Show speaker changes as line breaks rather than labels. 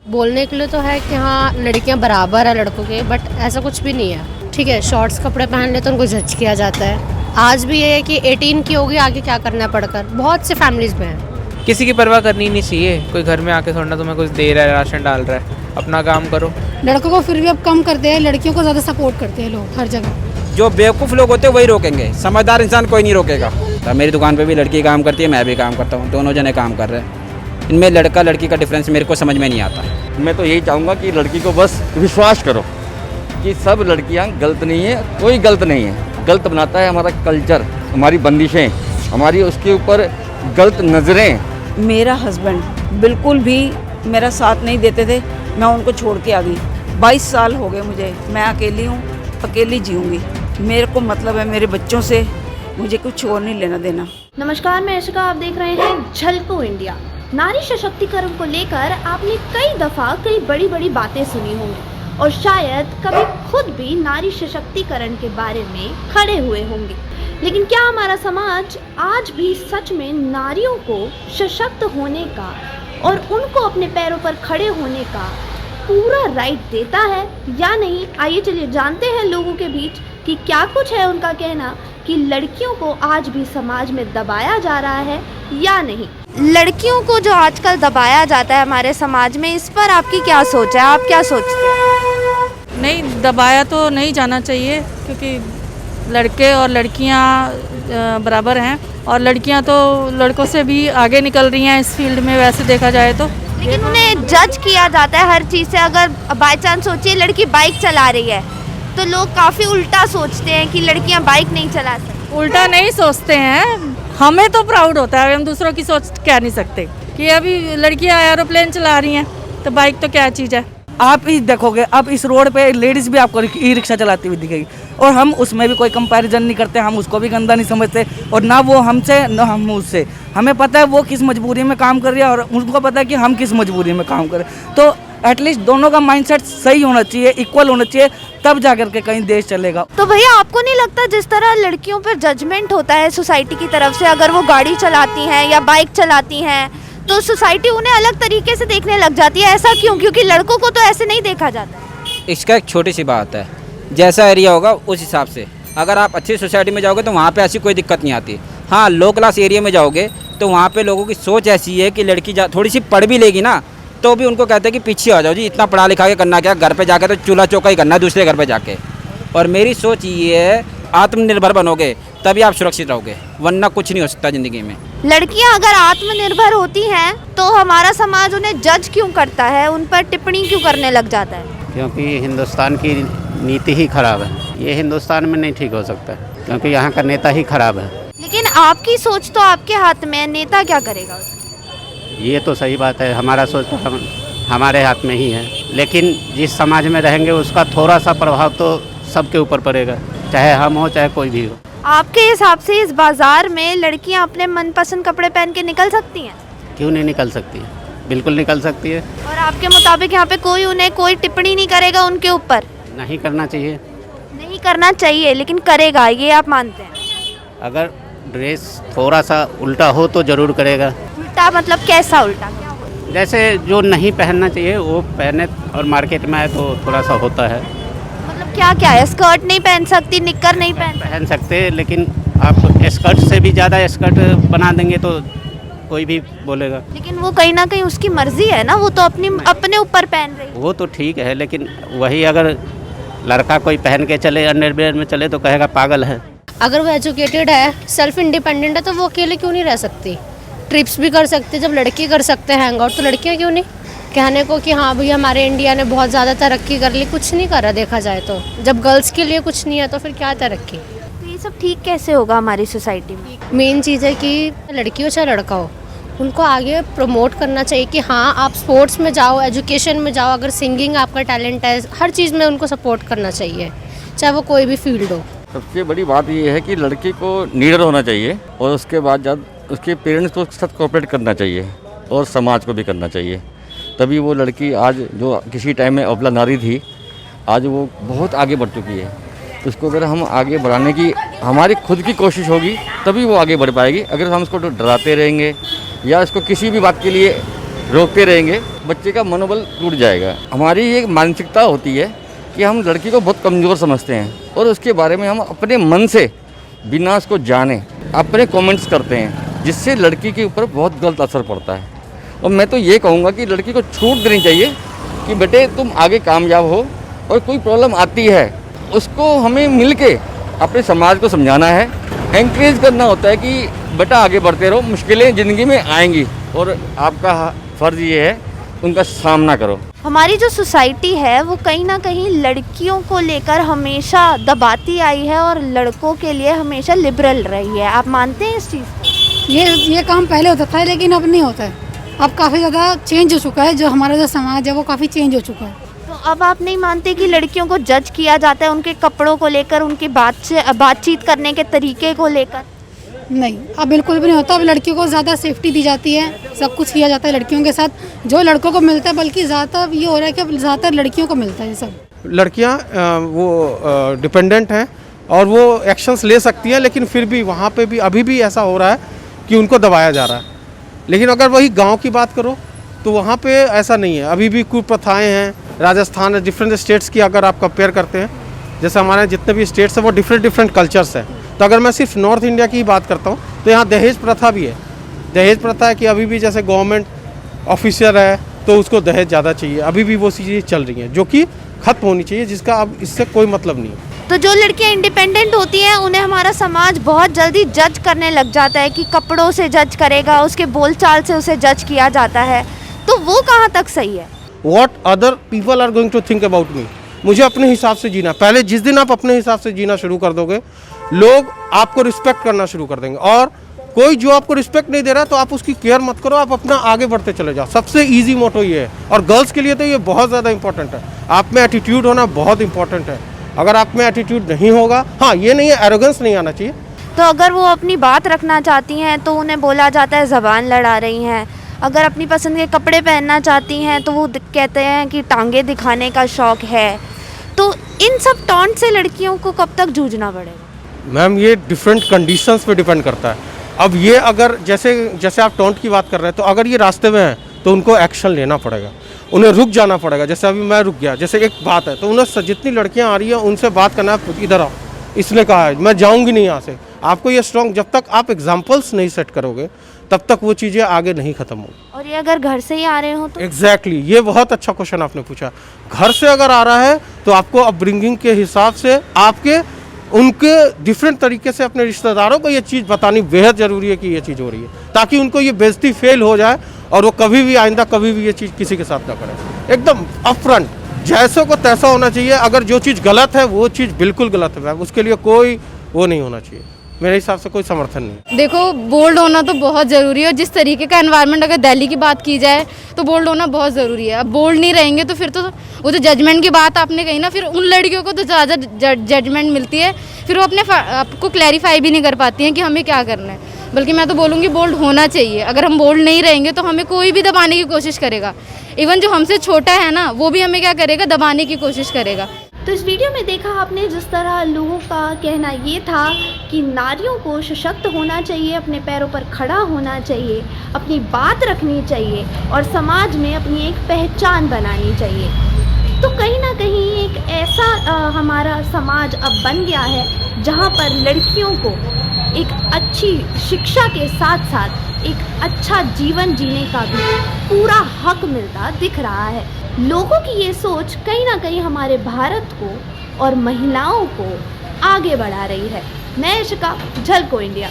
बोलने के लिए तो है कि हाँ लड़कियां बराबर है लड़कों के, बट ऐसा कुछ भी नहीं है। ठीक है, शॉर्ट्स कपड़े पहन ले तो उनको जज किया जाता है। आज भी ये है कि 18 की होगी, आगे क्या करना है पढ़कर, बहुत से फैमिलीज में है।
किसी की परवाह करनी नहीं चाहिए। कोई घर में आके थोड़ा तुम्हें कुछ दे रहा है, राशन डाल रहा है, अपना काम करो।
लड़कों को फिर भी अब कम करते हैं, लड़कियों को ज़्यादा सपोर्ट करते हैं लोग हर जगह।
जो बेवकूफ़ लोग होते हैं वही रोकेंगे, समझदार इंसान कोई नहीं रोकेगा। तो मेरी दुकान पे भी लड़की काम करती है, मैं भी काम करता हूँ, दोनों जने काम कर रहे हैं। इनमें लड़का लड़की का डिफरेंस मेरे को समझ में नहीं आता।
मैं तो यही चाहूँगा कि लड़की को बस विश्वास करो कि सब लड़कियाँ गलत नहीं है, कोई गलत नहीं है। गलत बनाता है हमारा कल्चर, हमारी बंदिशें, हमारी उसके ऊपर गलत नज़रें।
मेरा हस्बैंड बिल्कुल भी मेरा साथ नहीं देते थे, मैं उनको छोड़ के आ गई। 22 साल हो गए मुझे, मैं अकेली हूँ, अकेली जीऊँगी। मेरे को मतलब है मेरे बच्चों से, मुझे कुछ और नहीं लेना देना।
नमस्कार, मैं यशिका, आप देख रहे हैं झलको इंडिया। नारी सशक्तिकरण को लेकर आपने कई दफ़ा कई बड़ी बड़ी बातें सुनी होंगी और शायद कभी खुद भी नारी सशक्तिकरण के बारे में खड़े हुए होंगे। लेकिन क्या हमारा समाज आज भी सच में नारियों को सशक्त होने का और उनको अपने पैरों पर खड़े होने का पूरा राइट देता है या नहीं? आइए चलिए जानते हैं लोगों के बीच कि क्या कुछ है उनका कहना कि लड़कियों को आज भी समाज में दबाया जा रहा है या नहीं। लड़कियों को जो आजकल दबाया जाता है हमारे समाज में, इस पर आपकी क्या सोच है? आप क्या सोचते हैं?
नहीं, दबाया तो नहीं जाना चाहिए, क्योंकि लड़के और लड़कियां बराबर हैं और लड़कियां तो लड़कों से भी आगे निकल रही हैं इस फील्ड में, वैसे देखा जाए तो।
लेकिन उन्हें जज किया जाता है हर चीज़ से। अगर बाय चांस सोचिए लड़की बाइक चला रही है तो लोग काफ़ी उल्टा सोचते हैं कि लड़कियां बाइक नहीं चला सकती।
उल्टा नहीं सोचते हैं, हमें तो प्राउड होता है, हम दूसरों की सोच कह नहीं सकते कि अभी लड़कियां एरोप्लेन चला रही हैं तो बाइक तो क्या चीज़ है।
आप ही देखोगे अब इस रोड पे लेडीज़ भी आपको ई रिक्शा चलाती हुई दिखेगी और हम उसमें भी कोई कंपैरिजन नहीं करते, हम उसको भी गंदा नहीं समझते और ना वो हमसे ना हम उससे। हमें पता है वो किस मजबूरी में काम कर रही है और उनको पता है कि हम किस मजबूरी में काम करें। तो एटलीस्ट दोनों का माइंडसेट सही होना चाहिए, इक्वल होना चाहिए, तब जाकर के कहीं देश चलेगा।
तो भैया आपको नहीं लगता जिस तरह लड़कियों पर जजमेंट होता है सोसाइटी की तरफ से, अगर वो गाड़ी चलाती हैं या बाइक चलाती हैं तो सोसाइटी उन्हें अलग तरीके से देखने लग जाती है? ऐसा क्यों? क्योंकि लड़कों को तो ऐसे नहीं देखा जाता।
इसका एक छोटी सी बात है, जैसा एरिया होगा उस हिसाब से। अगर आप अच्छी सोसाइटी में जाओगे तो वहाँ पे ऐसी कोई दिक्कत नहीं आती। हाँ, लो क्लास एरिया में जाओगे तो वहाँ पे लोगों की सोच ऐसी है कि लड़की थोड़ी सी पढ़ भी लेगी ना तो भी उनको कहते हैं कि पीछे आ जाओ जी, इतना पढ़ा लिखा के करना क्या, घर पे जाके तो चूल्हा चौका ही करना है दूसरे घर पे जाके। और मेरी सोच ये है, आत्मनिर्भर बनोगे तभी आप सुरक्षित रहोगे, वरना कुछ नहीं हो सकता ज़िंदगी में।
लड़कियां अगर आत्मनिर्भर होती हैं तो हमारा समाज उन्हें जज क्यों करता है, उन पर टिप्पणी क्यों करने लग जाता है?
क्योंकि हिंदुस्तान की नीति ही खराब है। ये हिंदुस्तान में नहीं ठीक हो सकता क्योंकि यहाँ का नेता ही खराब है।
लेकिन आपकी सोच तो आपके हाथ में है, नेता क्या करेगा उसमें?
ये तो सही बात है, हमारा सोच तो हमारे हाथ में ही है, लेकिन जिस समाज में रहेंगे उसका थोड़ा सा प्रभाव तो सबके ऊपर पड़ेगा, चाहे हम हो चाहे कोई भी हो।
आपके हिसाब से इस बाजार में लड़कियां अपने मनपसंद कपड़े पहन के निकल सकती हैं?
क्यों नहीं निकल सकती है, बिल्कुल निकल सकती है।
और आपके मुताबिक यहाँ पे कोई उन्हें कोई टिप्पणी नहीं करेगा उनके ऊपर?
नहीं करना चाहिए।
नहीं करना चाहिए लेकिन करेगा, ये आप मानते हैं?
अगर ड्रेस थोड़ा सा उल्टा हो तो ज़रूर करेगा।
उल्टा मतलब कैसा उल्टा? क्या होता?
जैसे जो नहीं पहनना चाहिए वो पहने और मार्केट में आए तो थोड़ा सा होता है।
मतलब क्या क्या है? स्कर्ट नहीं पहन सकती, निक्कर नहीं
पहन सकते, लेकिन आप स्कर्ट से भी ज़्यादा स्कर्ट बना देंगे तो कोई भी बोलेगा।
लेकिन वो कहीं ना कहीं उसकी मर्जी है ना, वो तो अपने ऊपर पहन रही है।
वो तो ठीक है, लेकिन वही अगर लड़का कोई पहन के चले, अंडरवियर में चले तो कहेगा पागल है।
अगर वो एजुकेटेड है, सेल्फ इंडिपेंडेंट है तो वो अकेले क्यों नहीं रह सकती? ट्रिप्स भी कर सकते, जब लड़के कर सकते हैं हैंग आउट तो लड़कियां क्यों नहीं? कहने को कि हाँ भाई हमारे इंडिया ने बहुत ज़्यादा तरक्की कर ली, कुछ नहीं करा देखा जाए तो। जब गर्ल्स के लिए कुछ नहीं है तो फिर क्या तरक्की?
तो ये सब ठीक कैसे होगा हमारी सोसाइटी में?
मेन चीज़ है कि लड़की हो चाहे लड़का हो, उनको आगे प्रमोट करना चाहिए कि हाँ आप स्पोर्ट्स में जाओ, एजुकेशन में जाओ, अगर सिंगिंग आपका टैलेंट है, हर चीज़ में उनको सपोर्ट करना चाहिए, चाहे वो कोई भी फील्ड हो।
सबसे बड़ी बात ये है कि लड़की को लीडर होना चाहिए और उसके बाद जब उसके पेरेंट्स को उसके साथ कोऑपरेट करना चाहिए और समाज को भी करना चाहिए, तभी वो लड़की आज जो किसी टाइम में अबला नारी थी आज वो बहुत आगे बढ़ चुकी है। तो उसको अगर हम आगे बढ़ाने की हमारी खुद की कोशिश होगी तभी वो आगे बढ़ पाएगी। अगर हम उसको डराते रहेंगे या इसको किसी भी बात के लिए रोकते रहेंगे, बच्चे का मनोबल टूट जाएगा। हमारी ये मानसिकता होती है कि हम लड़की को बहुत कमज़ोर समझते हैं और उसके बारे में हम अपने मन से बिना उसको जाने अपने कमेंट्स करते हैं, जिससे लड़की के ऊपर बहुत गलत असर पड़ता है। और मैं तो ये कहूँगा कि लड़की को छूट देनी चाहिए कि बेटे तुम आगे कामयाब हो, और कोई प्रॉब्लम आती है उसको हमें मिल के अपने समाज को समझाना है, एनकरेज करना होता है कि बेटा आगे बढ़ते रहो, मुश्किलें ज़िंदगी में आएंगी और आपका फ़र्ज़ ये है उनका सामना करो।
हमारी जो सोसाइटी है वो कहीं ना कहीं लड़कियों को लेकर हमेशा दबाती आई है और लड़कों के लिए हमेशा लिबरल रही है। आप मानते हैं इस चीज़ को?
ये काम पहले होता था लेकिन अब नहीं होता है। अब काफ़ी ज़्यादा चेंज हो चुका है, जो हमारा जो समाज है वो काफ़ी चेंज हो चुका है।
तो अब आप नहीं मानते कि लड़कियों को जज किया जाता है उनके कपड़ों को लेकर, उनकी बातचीत करने के तरीके को लेकर?
नहीं, अब बिल्कुल भी नहीं होता। अब लड़कियों को ज़्यादा सेफ्टी दी जाती है, सब कुछ किया जाता है लड़कियों के साथ जो लड़कों को मिलता है, बल्कि ज़्यादातर ये हो रहा है कि अब ज़्यादातर लड़कियों को मिलता है ये सब।
लड़कियां वो डिपेंडेंट हैं और वो एक्शंस ले सकती हैं, लेकिन फिर भी वहाँ पे भी अभी भी ऐसा हो रहा है कि उनको दबाया जा रहा है। लेकिन अगर वही गांव की बात करो तो वहाँ पे ऐसा नहीं है, अभी भी कुप्रथाएँ हैं। राजस्थान, डिफरेंट स्टेट्स की अगर आप कंपेयर करते हैं, जैसे हमारे जितने भी स्टेट्स हैं वो डिफरेंट कल्चर्स हैं। तो अगर मैं सिर्फ नॉर्थ इंडिया की ही बात करता हूँ तो यहाँ दहेज प्रथा भी है। दहेज प्रथा है कि अभी भी जैसे गवर्नमेंट ऑफिसर है तो उसको दहेज ज़्यादा चाहिए, अभी भी वो चीज़ें चल रही हैं जो कि ख़त्म होनी चाहिए, जिसका अब इससे कोई मतलब नहीं है।
तो जो लड़कियां इंडिपेंडेंट होती हैं उन्हें हमारा समाज बहुत जल्दी जज करने लग जाता है कि कपड़ों से जज करेगा, उसके बोलचाल से उसे जज किया जाता है। तो वो कहाँ तक सही है?
What other people are going to think about me, मुझे अपने हिसाब से जीना। पहले जिस दिन आप अपने हिसाब से जीना शुरू कर दोगे, लोग आपको रिस्पेक्ट करना शुरू कर देंगे। और कोई जो आपको रिस्पेक्ट नहीं दे रहा तो आप उसकी केयर मत करो, आप अपना आगे बढ़ते चले जाओ। सबसे इजी मोटो ये है, और गर्ल्स के लिए तो ये बहुत ज़्यादा इंपॉर्टेंट है। आप में एटीट्यूड होना बहुत इंपॉर्टेंट है। अगर आप में एटीट्यूड नहीं होगा, हाँ ये नहीं है, एरोगेंस नहीं आना चाहिए।
तो अगर वो अपनी बात रखना चाहती हैं तो उन्हें बोला जाता है ज़बान लड़ा रही हैं। अगर अपनी पसंद के कपड़े पहनना चाहती हैं तो वो कहते हैं कि टांगे दिखाने का शौक़ है। तो इन सब टॉन्ट से लड़कियों को कब तक जूझना पड़ेगा?
मैम ये डिफरेंट कंडीशंस पे डिपेंड करता है। अब ये अगर जैसे आप टॉन्ट की बात कर रहे हैं, तो अगर ये रास्ते में है तो उनको एक्शन लेना पड़ेगा, उन्हें रुक जाना पड़ेगा। जैसे अभी मैं रुक गया, जैसे एक बात है तो उन्हें जितनी लड़कियां आ रही हैं उनसे बात करना है, इधर आओ, इसने कहा है मैं जाऊंगी नहीं यहाँ से। आपको ये स्ट्रॉन्ग, जब तक आप एग्जाम्पल्स नहीं सेट करोगे तब तक वो चीज़ें आगे नहीं खत्म होगी।
और ये अगर घर से ही आ रहे हो तो?
एग्जैक्टली, ये बहुत अच्छा क्वेश्चन आपने पूछा। घर से अगर आ रहा है तो आपको अपब्रिंगिंग के हिसाब से उनके डिफरेंट तरीके से अपने रिश्तेदारों को ये चीज़ बतानी बेहद ज़रूरी है कि ये चीज़ हो रही है, ताकि उनको ये बेइज्जती फेल हो जाए और वो कभी भी आइंदा कभी भी ये चीज़ किसी के साथ ना करें। एकदम अपफ्रंट, जैसे को तैसा होना चाहिए। अगर जो चीज़ गलत है वो चीज़ बिल्कुल गलत है, उसके लिए कोई वो नहीं होना चाहिए। मेरे हिसाब से कोई समर्थन नहीं।
देखो, बोल्ड होना तो बहुत ज़रूरी है, और जिस तरीके का एनवायरनमेंट अगर दिल्ली की बात की जाए तो बोल्ड होना बहुत ज़रूरी है। अब बोल्ड नहीं रहेंगे तो फिर तो वो जो जजमेंट की बात आपने कही ना, फिर उन लड़कियों को तो ज़्यादा जजमेंट मिलती है, फिर वो अपने आपको क्लैरिफाई भी नहीं कर पाती हैं कि हमें क्या करना है। बल्कि मैं तो बोलूँगी बोल्ड होना चाहिए। अगर हम बोल्ड नहीं रहेंगे तो हमें कोई भी दबाने की कोशिश करेगा, इवन जो हमसे छोटा है ना वो भी हमें क्या करेगा, दबाने की कोशिश करेगा।
तो इस वीडियो में देखा आपने जिस तरह लोगों का कहना ये था कि नारियों को सशक्त होना चाहिए, अपने पैरों पर खड़ा होना चाहिए, अपनी बात रखनी चाहिए और समाज में अपनी एक पहचान बनानी चाहिए। तो कहीं ना कहीं एक ऐसा हमारा समाज अब बन गया है जहाँ पर लड़कियों को एक अच्छी शिक्षा के साथ साथ एक अच्छा जीवन जीने का भी पूरा हक मिलता दिख रहा है। लोगों की ये सोच कहीं ना कहीं हमारे भारत को और महिलाओं को आगे बढ़ा रही है। मैं इशिका, झलको इंडिया।